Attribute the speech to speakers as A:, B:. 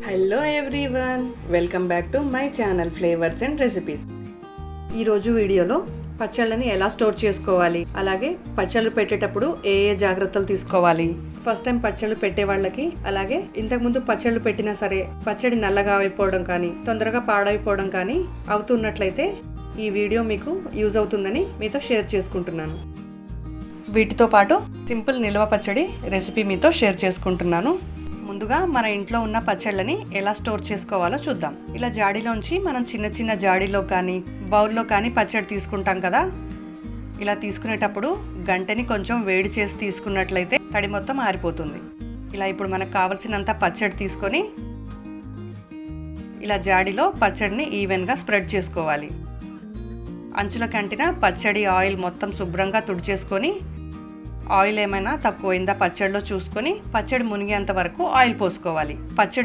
A: Hello everyone, welcome back to my channel flavours and recipes. ఈరోజు వీడియోలో పచ్చళ్ళని ఎలా store చేసుకోవాలి, అలాగే పచ్చళ్ళు పెట్టేటప్పుడు ఏ ఏ జాగ్రత్తలు తీసుకోవాలి, ఫస్ట్ టైం పచ్చళ్ళు పెట్టే వాళ్ళకి, అలాగే ఇంతకుముందు పచ్చళ్ళు పెట్టినా సరే పచ్చడి నల్లగా అయిపోవడం కానీ తొందరగా పాడైపోవడం కానీ అవుతున్నట్లయితే ఈ వీడియో మీకు యూజ్ అవుతుందని మీతో షేర్ చేసుకుంటున్నాను. వీటితో పాటు సింపుల్ నిల్వ పచ్చడి రెసిపీ మీతో షేర్ చేసుకుంటున్నాను. ముందుగా మన ఇంట్లో ఉన్న పచ్చళ్ళని ఎలా స్టోర్ చేసుకోవాలో చూద్దాం. ఇలా జాడీలోంచి మనం చిన్న చిన్న జాడీలో కానీ బౌల్లో కానీ పచ్చడి తీసుకుంటాం కదా. ఇలా తీసుకునేటప్పుడు గంటని కొంచెం వేడి చేసి తీసుకున్నట్లయితే తడి మొత్తం ఆరిపోతుంది. ఇలా ఇప్పుడు మనకు కావలసినంత పచ్చడి తీసుకొని ఇలా జాడీలో పచ్చడిని ఈవెన్గా స్ప్రెడ్ చేసుకోవాలి. అంచుల కంటిన పచ్చడి ఆయిల్ మొత్తం శుభ్రంగా తుడిచేసుకొని ఆయిల్ ఏమైనా తక్కువైందా పచ్చడిలో చూసుకొని పచ్చడి మునిగేంత వరకు ఆయిల్ పోసుకోవాలి. పచ్చడి